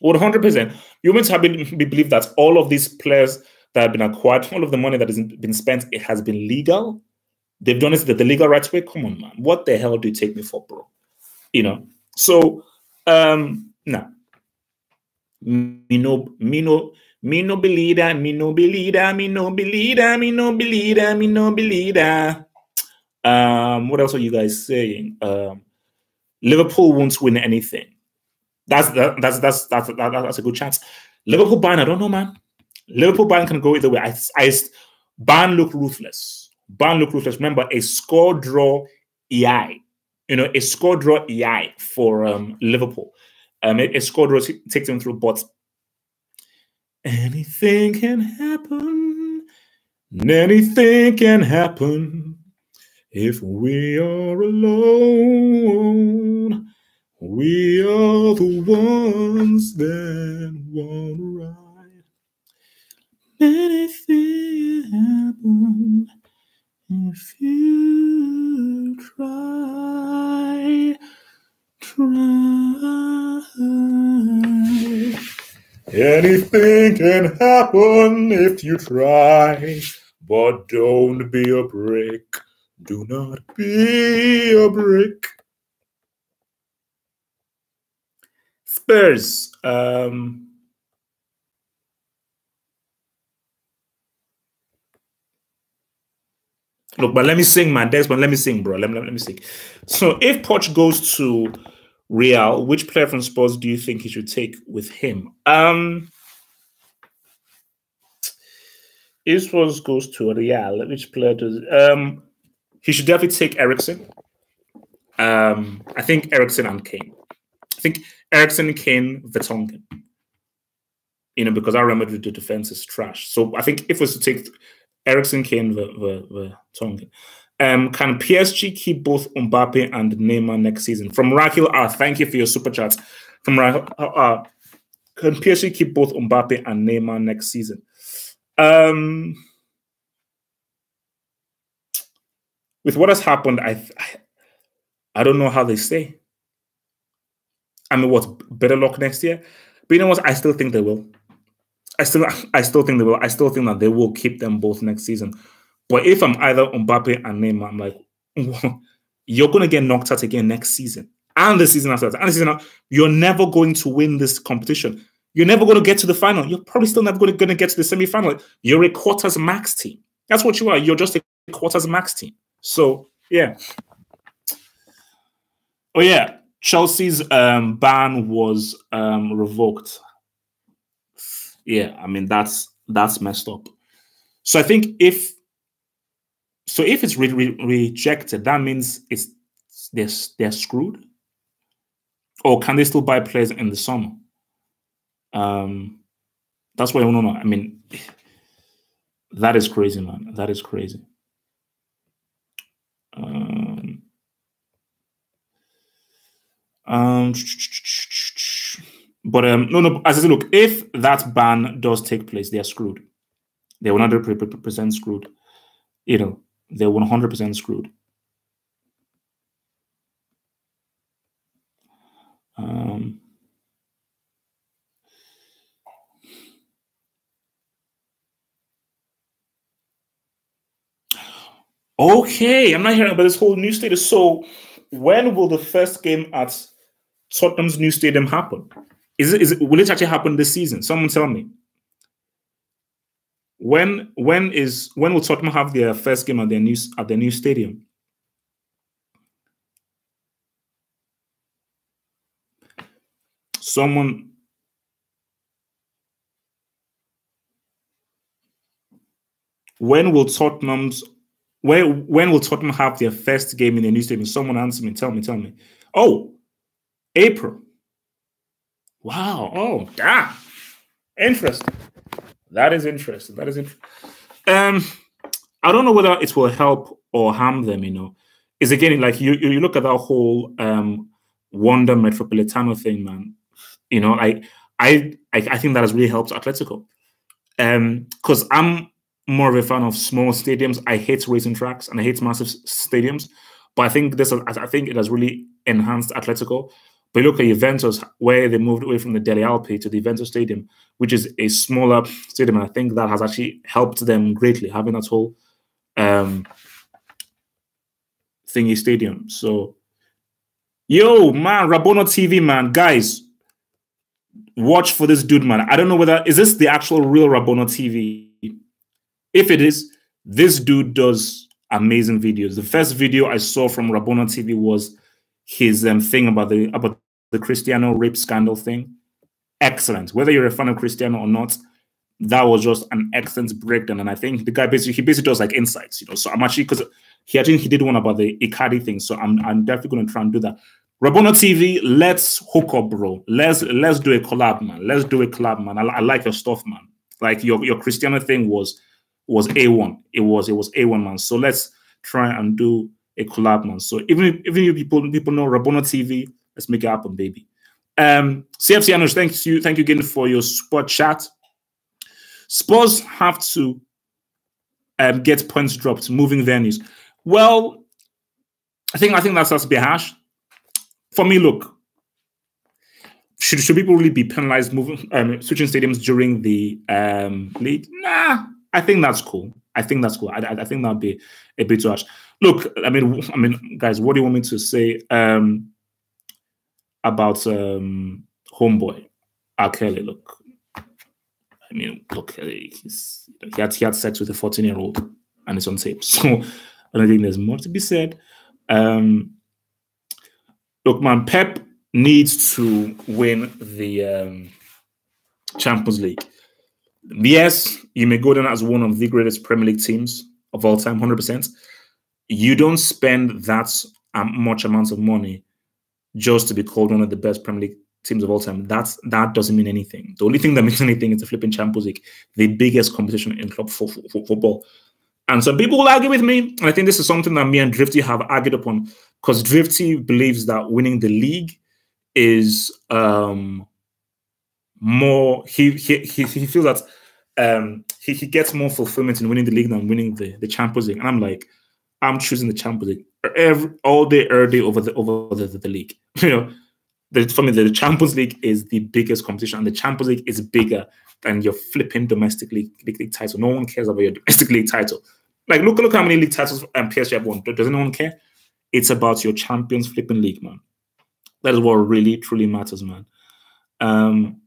100%. You meant to believe that all of these players that have been acquired, all of the money that has been spent, it has been legal. They've done it the legal right way. Come on, man. What the hell do you take me for, bro? You know. So, no. Me no be leader. What else are you guys saying? Liverpool won't win anything. That's a good chance. Liverpool Bayern, I don't know, man. Liverpool Bayern can go either way. Bayern look ruthless. Remember, a score draw EI. You know, a score draw EI for Liverpool. A score draw takes them through, but anything can happen. Anything can happen if we are alone. We are the ones that want to ride. Anything happen if you try. Anything can happen if you try, but don't be a brick. Do not be a brick. Spurs. Look, but let me sing, man. Desmond, let me sing, bro. Let me sing. So if Poch goes to Real, which player from Spurs do you think he should take with him? If Spurs goes to Real, which player does? He should definitely take Eriksen. I think Eriksen and Kane. I think Eriksen, Kane, Vertonghen. You know, because I remember the defense is trash. So I think if it was to take Eriksen, Kane, Vertonghen. Can PSG keep both Mbappe and Neymar next season? From Rakil thank you for your super chats. From Rakil can PSG keep both Mbappe and Neymar next season? With what has happened, I don't know how they stay. I mean, what, better luck next year? But you know what? I still think they will. I still think they will. I still think that they will keep them both next season. But if I'm either Mbappe and Neymar, I'm like, you're going to get knocked out again next season. And the season after that. And the season after, you're never going to win this competition. You're never going to get to the final. You're probably still never going to get to the semi-final. You're a quarters max team. That's what you are. You're just a quarters max team. So, yeah. Oh, yeah. Chelsea's ban was revoked. Yeah, I mean, that's messed up. So I think if it's rejected, that means they're screwed. Or can they still buy players in the summer? That's what I want to know. I mean, that is crazy, man. That is crazy. But no. As I said, look, if that ban does take place, they are screwed. They're 100% screwed. You know, they're 100% screwed. Okay, I'm not hearing about this whole new stadium. So, when will the first game at Tottenham's new stadium happen? Will it actually happen this season? Someone tell me. When will Tottenham have their first game at their new stadium? Someone. When will Tottenham have their first game in their new stadium? Someone answer me. Tell me. Oh, April. Wow. Oh, damn. Interesting. That is interesting. I don't know whether it will help or harm them, you know. It's again like you look at that whole Wanda Metropolitano thing, man. You know, I think that has really helped Atletico. Because I'm more of a fan of small stadiums. I hate racing tracks and I hate massive stadiums. But I think it has really enhanced Atletico. But look at Juventus, where they moved away from the Delle Alpi to the Juventus Stadium, which is a smaller stadium. And I think that has actually helped them greatly, having that whole thingy stadium. So, yo, man, Rabona TV, man, guys, watch for this dude, man. I don't know is this the actual real Rabona TV? If it is, this dude does amazing videos. The first video I saw from Rabona TV was his thing about the Cristiano rape scandal thing. Excellent. Whether you're a fan of Cristiano or not, that was just an excellent breakdown. And I think the guy basically does like insights, you know. So I'm actually, because he did one about the Icardi thing. So I'm definitely going to try and do that. Rabona TV, let's hook up, bro. Let's do a collab, man. Let's do a collab, man. I like your stuff, man. Like your Cristiano thing was A1. It was A1, man. So let's try and do a collab, man. So even you people know Rabona TV, let's make it happen, baby. CFC Anush, thank you again for your spot chat. Spurs have to get points dropped, moving venues. Well, I think that starts to be harsh. For me, look, should people really be penalized switching stadiums during the league? Nah, I think that's cool. I think that'd be a bit too harsh. Look, I mean, guys, what do you want me to say about homeboy R. Kelly? Look, I mean, look, he had sex with a 14-year-old and it's on tape. So I don't think there's much to be said. Look, man, Pep needs to win the Champions League. Yes, you may go down as one of the greatest Premier League teams of all time, 100%. You don't spend that much amount of money just to be called one of the best Premier League teams of all time. That doesn't mean anything. The only thing that means anything is the flipping Champions League, the biggest competition in club football. And some people will argue with me, and I think this is something that me and Drifty have argued upon, because Drifty believes that winning the league is more. He feels that he gets more fulfillment in winning the league than winning the Champions League. And I'm like, I'm choosing the Champions League all day, every day over the league. You know, for me, the Champions League is the biggest competition, and the Champions League is bigger than your flipping domestic league title. No one cares about your domestic league title. Like, look how many league titles PSG have won. Does anyone care? It's about your Champions flipping league, man. That is what really, truly matters, man. And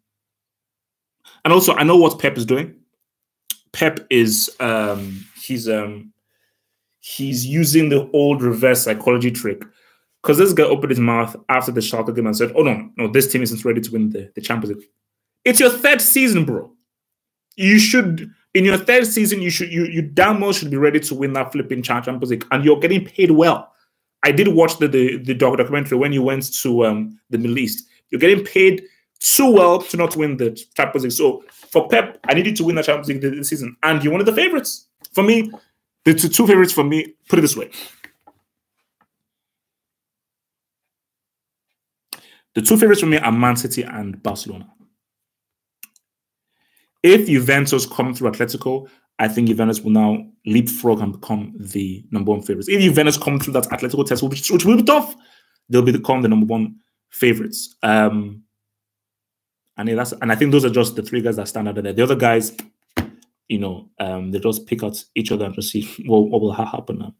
also, I know what Pep is doing. Pep is he's using the old reverse psychology trick, because this guy opened his mouth after the Schalke game and said, "Oh no, this team isn't ready to win the Champions League." It's your third season, bro. You should, in your third season, you damn well should be ready to win that flipping Champions League, and you're getting paid well. I did watch the documentary when you went to the Middle East. You're getting paid too well to not win the Champions League. So for Pep, I needed to win the Champions League this season, and you're one of the favorites. For me, the two favorites for me, put it this way. The two favorites for me are Man City and Barcelona. If Juventus come through Atletico, I think Juventus will now leapfrog and become the #1 favorites. If Juventus come through that Atletico test, which will be tough, they'll become the #1 favorites. And I think those are just the three guys that stand out there. The other guys, they just pick out each other and just see what will happen now.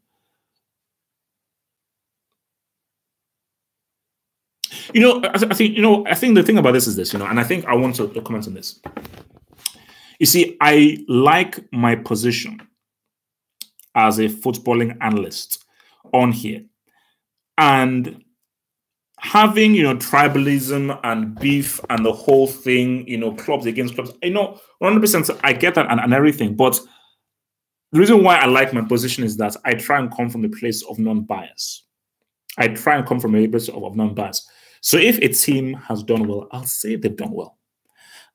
I think the thing about this is this, and I think I want to comment on this. You see, I like my position as a footballing analyst on here. And having, tribalism and beef and the whole thing, clubs against clubs, 100% I get that and everything. But the reason why I like my position is that I try and come from the place of non-bias. I try and come from a place of non-bias. So if a team has done well, I'll say they've done well.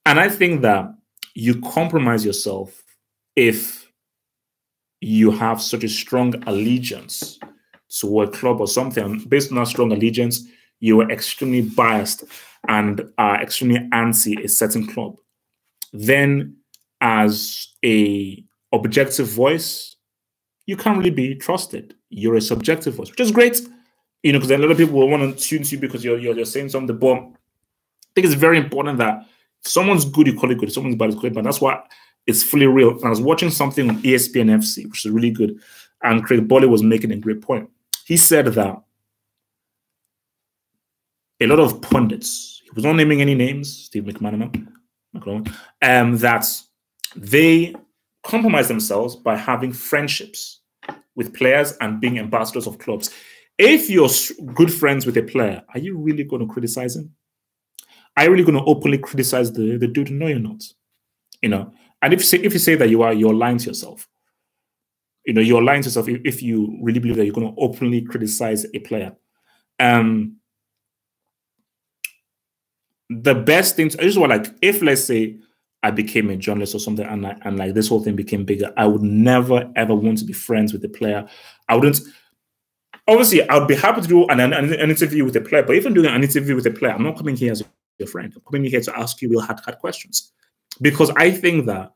And I think that you compromise yourself if you have such a strong allegiance to a club or something. Based on that strong allegiance, you are extremely biased and are extremely anti a certain club. Then, as a objective voice, you can't really be trusted. You're a subjective voice, which is great, because a lot of people will want to tune to you because you're saying something. But I think it's very important that if someone's good, you call it good. If someone's bad, you call it bad. That's why it's fully real. And I was watching something on ESPN FC, which is really good, and Craig Bolly was making a great point. He said that a lot of pundits, he was not naming any names, Steve McManaman, that they compromise themselves by having friendships with players and being ambassadors of clubs. If you're good friends with a player, are you really going to criticize him? Are you really going to openly criticize the dude? No, you're not. And if you say that you are, you're lying to yourself. You're lying to yourself if you really believe that you're going to openly criticize a player. The best thing, if let's say I became a journalist or something, and like this whole thing became bigger, I would never ever want to be friends with the player. I wouldn't. Obviously, I would be happy to do an interview with a player, but if I'm doing an interview with a player, I'm not coming here as your friend. I'm coming here to ask you real hard questions, because I think that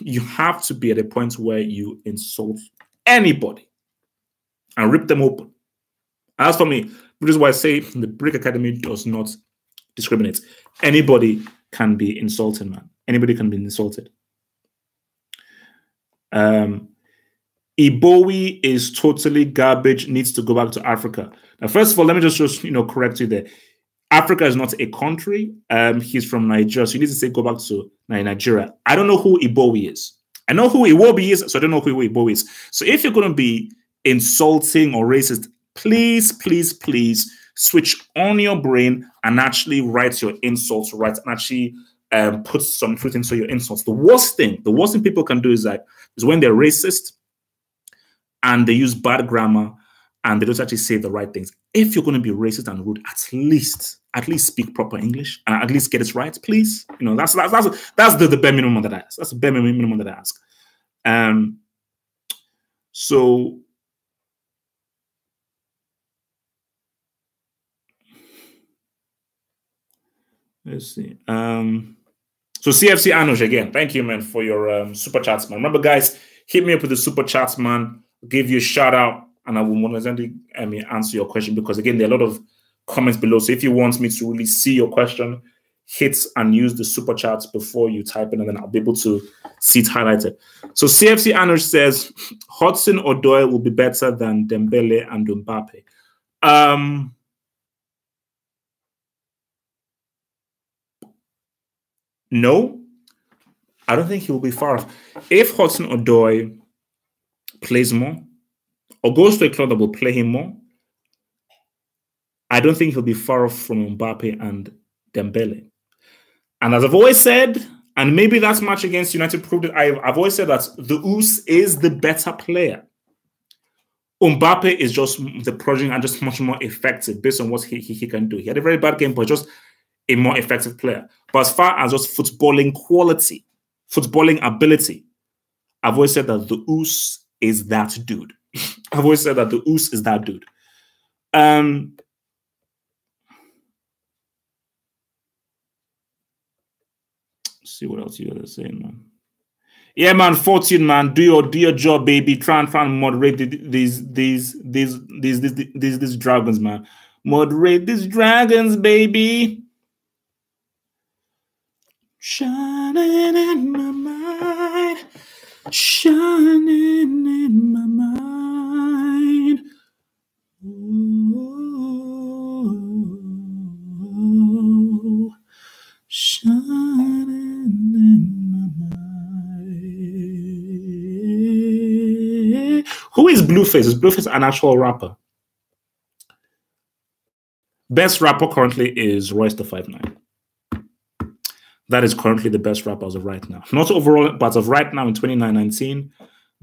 you have to be at a point where you insult anybody and rip them open. As for me, which is why I say the Brick Academy does not discriminate. Anybody can be insulted, man. Anybody can be insulted. Ibowi is totally garbage, needs to go back to Africa. Now, first of all, let me just correct you there. Africa is not a country. He's from Nigeria, so you need to say go back to Nigeria. I don't know who Ibowi is. I know who Iwobi is, so I don't know who Ibowi is. So if you're going to be insulting or racist, please, please, please switch on your brain and actually write your insults right and actually put some truth into your insults. The worst thing people can do is when they're racist and they use bad grammar and they don't actually say the right things. If you're going to be racist and rude, at least speak proper English and at least get it right, please. That's the bare minimum that I ask. That's the bare minimum that I ask. So let's see. So CFC Anush again. Thank you, man, for your super chats, man. Remember, guys, hit me up with the super chats, man. I'll give you a shout out, and I will 100% answer your question, because again, there are a lot of comments below. So if you want me to really see your question, hit and use the super chats before you type in, and then I'll be able to see it highlighted. So CFC Anush says Hudson Odoi will be better than Dembele and Mbappe. No, I don't think he will be far off. If Hudson Odoi plays more or goes to a club that will play him more, I don't think he'll be far off from Mbappe and Dembele. And as I've always said, and maybe that match against United proved it, I've always said that the Oos is the better player. Mbappe is just the project and just much more effective based on what he can do. He had a very bad game, but just a more effective player. But as far as just footballing quality, footballing ability, I've always said that the Oos is that dude. I've always said that the Oos is that dude. See what else you gotta say, man. Yeah, man, Fortune, man, do your job, baby. Try and moderate these dragons, man. Moderate these dragons, baby. Shining in my mind, shining in my mind. Ooh, shining in my mind. Who is Blueface? Is Blueface an actual rapper? Best rapper currently is Royce the 5'9". That is currently the best rapper as of right now. Not overall, but as of right now in 2019,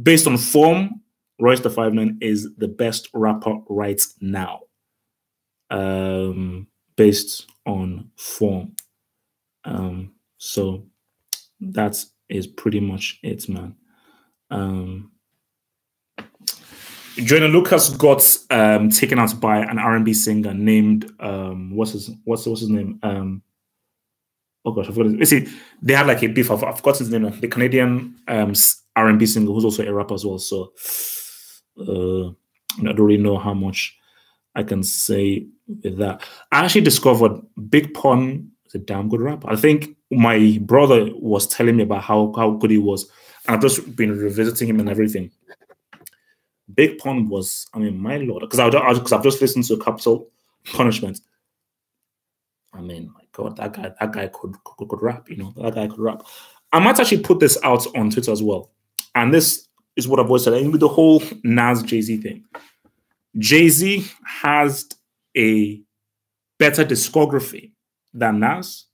based on form, Royce the 5'9" is the best rapper right now. Based on form. So that is pretty much it, man. Joyner Lucas got taken out by an R&B singer named what's his name? Oh gosh, I forgot. See, they had like a beef. I've forgotten his name now. The Canadian R&B singer who's also a rapper as well. So I don't really know how much I can say with that. I actually discovered Big Pun is a damn good rapper. I think my brother was telling me about how good he was, and I've just been revisiting him and everything. Big Pun was, I mean, my lord, because I've just listened to Capital Punishment. I mean, my God, that guy could rap, you know, that guy could rap. I might actually put this out on Twitter as well. And this is what I've always said, with the whole Nas Jay-Z thing. Jay-Z has a better discography than Nas.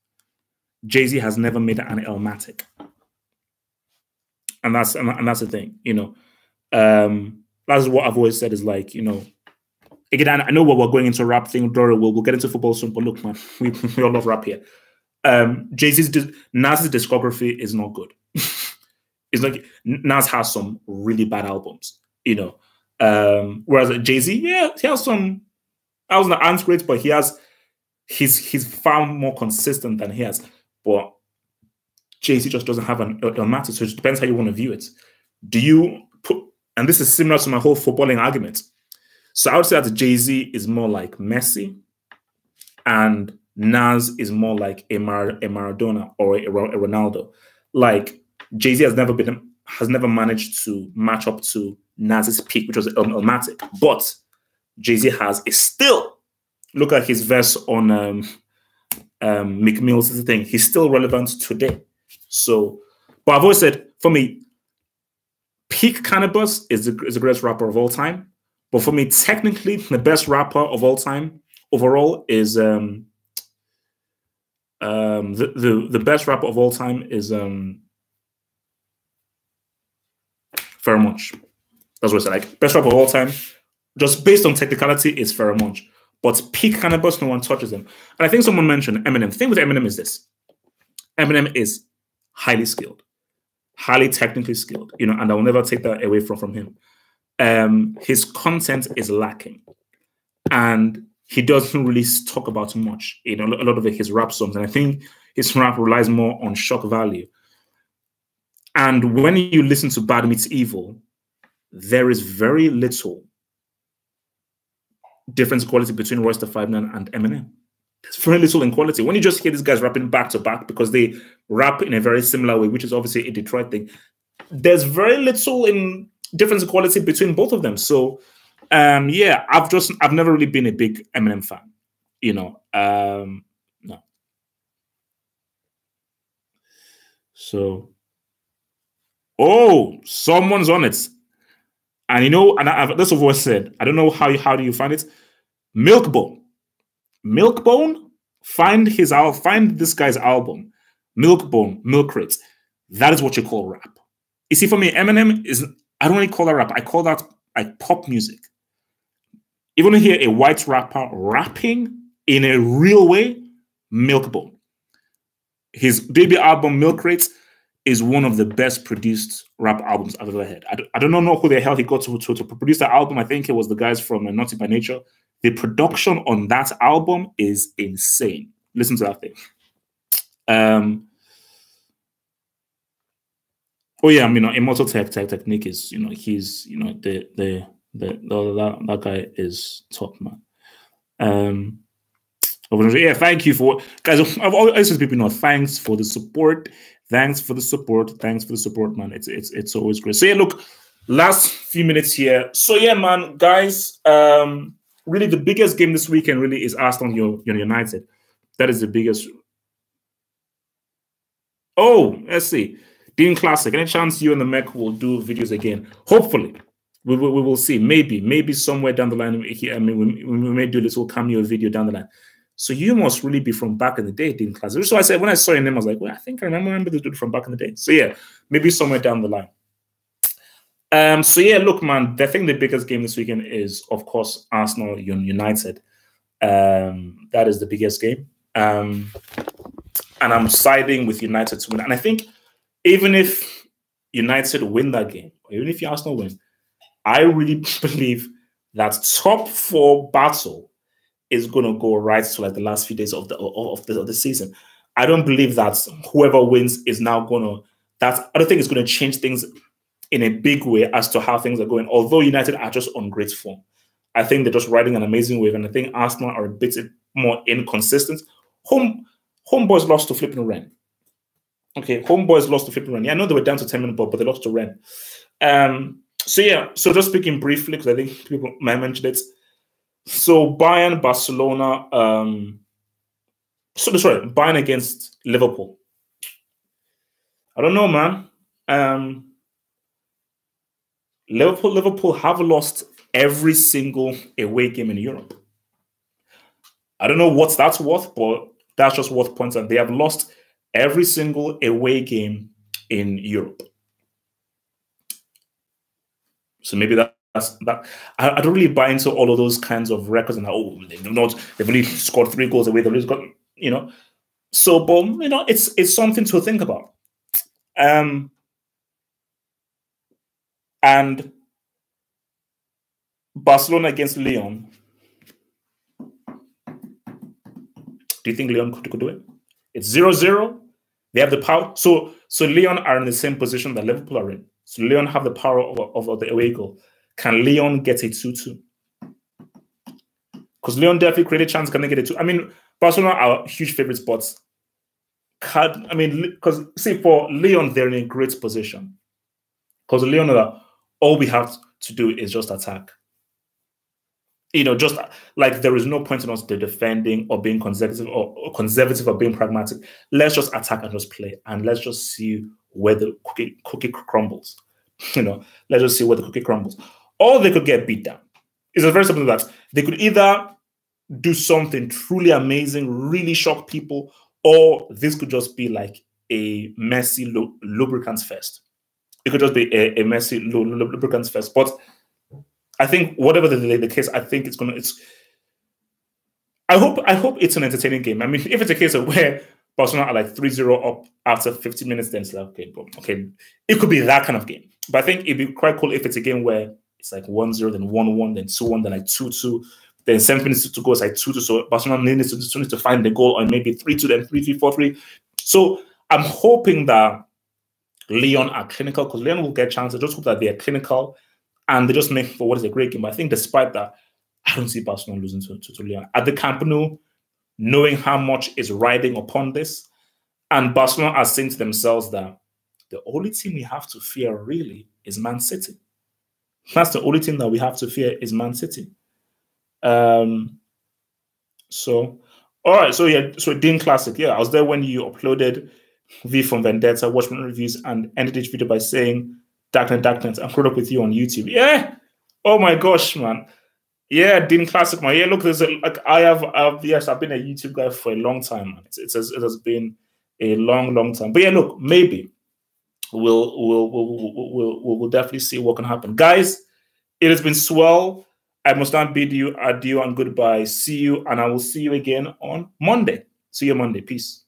Jay-Z has never made an Illmatic. And that's the thing, you know. That's what I've always said is like, you know, again, I know what we're going into a rap thing, Dora, we'll get into football soon, but look, man, we all love rap here. Nas's discography is not good. It's like Nas has some really bad albums, you know. Whereas Jay-Z, yeah, he has some albums that aren't great, but he's far more consistent than he has. But Jay-Z just doesn't have an Illmatic, so it depends how you want to view it. Do you put, and this is similar to my whole footballing argument. So I would say that Jay-Z is more like Messi, and Nas is more like a Maradona or a Ronaldo. Like Jay-Z has never managed to match up to Nas's peak, which was Illmatic. But Jay-Z is still, look at his verse on Meek Mill's thing. He's still relevant today. So, but I've always said, for me, peak Cannabis is the greatest rapper of all time. But for me, technically, the best rapper of all time overall is the best rapper of all time is Pheromonch. That's what I said. Like best rapper of all time, just based on technicality, is Pheromonch. But peak Cannabis, no one touches him. And I think someone mentioned Eminem. The thing with Eminem is this: Eminem is highly skilled, highly technically skilled, you know, and I will never take that away from him. His content is lacking, and he doesn't really talk about much. You know, a lot of his rap songs, and I think his rap relies more on shock value. And when you listen to Bad Meets Evil, there is very little difference in quality between Royce the 5'9" and Eminem. There's very little in quality. When you just hear these guys rapping back to back because they rap in a very similar way, which is obviously a Detroit thing, there's very little in difference in quality between both of them. So, yeah, I've never really been a big Eminem fan, you know. No. So, oh, someone's on it, and you know, and that's what I've always said. I don't know how do you find it, Milkbone. Milkbone, find this guy's album, Milkbone, Milk Crate. That is what you call rap. You see, for me, Eminem is, I don't really call that rap. I call that like pop music. Even when you hear a white rapper rapping in a real way, Milkbone. His debut album, Milk Crate, is one of the best produced rap albums I've ever heard. I don't know who the hell he got to produce that album. I think it was the guys from Naughty by Nature. The production on that album is insane. Listen to that thing. Oh yeah, I mean, Immortal Technique is, you know, he's, you know, that guy is top, man. Yeah, thank you for, guys. I've always said people know, thanks for the support. Thanks for the support. Thanks for the support, man. It's always great. So yeah, look, last few minutes here. So yeah, man, guys. Really, the biggest game this weekend really is Arsenal United. That is the biggest. Oh, let's see. Dean Classic. Any chance you and the Mech will do videos again? Hopefully, we will see. Maybe somewhere down the line. I mean, we may do a little cameo video down the line. So you must really be from back in the day, Dean Classic. So I said, when I saw your name, I was like, well, I think I remember the dude from back in the day. So yeah, maybe somewhere down the line. So yeah, look, man, I think the biggest game this weekend is, of course, Arsenal United. That is the biggest game. And I'm siding with United to win. And I think even if United win that game, or even if Arsenal win, I really believe that top four battle is going to go right to like the last few days of the season. I don't believe that whoever wins is now going to, I don't think it's going to change things in a big way as to how things are going. Although United are just on great form, I think they're just riding an amazing wave, and I think Arsenal are a bit more inconsistent. Homeboys lost to flipping Rennes. Okay, Homeboys lost to flipping Rennes. Yeah, I know they were down to 10 minutes, but they lost to Rennes. So yeah, so just speaking briefly, because I think people might mention it. So Bayern, Barcelona, Bayern against Liverpool. I don't know, man. Liverpool have lost every single away game in Europe. I don't know what that's worth, but that's just worth points out. They have lost every single away game in Europe. So maybe that's that. I don't really buy into all of those kinds of records and they've only scored 3 goals away. They've only got, you know. So, but you know, it's something to think about. And Barcelona against Lyon. Do you think Lyon could do it? It's 0-0. They have the power. So Lyon are in the same position that Liverpool are in. So Lyon have the power of the away goal. Can Lyon get a 2-2? Because Lyon definitely created a chance. Can they get a 2? I mean, Barcelona are huge favourites, but because see, for Lyon, they're in a great position. Because Lyon are all we have to do is just attack. You know, just like there is no point in us defending or being conservative or being pragmatic. Let's just attack and just play, and let's just see where the cookie crumbles. You know, let's just see where the cookie crumbles. Or they could get beat down. It's a very simple that they could either do something truly amazing, really shock people, or this could just be like a messy lubricants fest. It could just be a messy lubricants fest. But I think whatever the case, I think I hope it's an entertaining game. I mean, if it's a case of where Barcelona are like 3-0 up after 50 minutes, then it's like, okay, it could be that kind of game. But I think it'd be quite cool if it's a game where it's like 1-0, then 1-1, then 2-1, then like 2-2, then 7 minutes to go, it's like 2-2. So Barcelona needs to find the goal, or maybe 3-2, then 3-3, 4-3. So I'm hoping that Lyon are clinical, because Lyon will get chances. I just hope that they are clinical and they just make for what is a great game. But I think despite that, I don't see Barcelona losing to Lyon. At the Camp Nou, knowing how much is riding upon this, and Barcelona are saying to themselves that the only team we have to fear really is Man City. That's the only team that we have to fear is Man City. So, all right. So, yeah. So, Dean Classic. Yeah, I was there when you uploaded V from Vendetta, Watchmen Reviews, and ended each video by saying, Darknet, I'm caught up with you on YouTube. Yeah. Oh, my gosh, man. Yeah, Dean Classic, man. Yeah, look, there's yes, I've been a YouTube guy for a long time, man. It has been a long time. But yeah, look, maybe we'll definitely see what can happen. Guys, it has been swell. I must not bid you adieu and goodbye. See you, and I will see you again on Monday. See you Monday. Peace.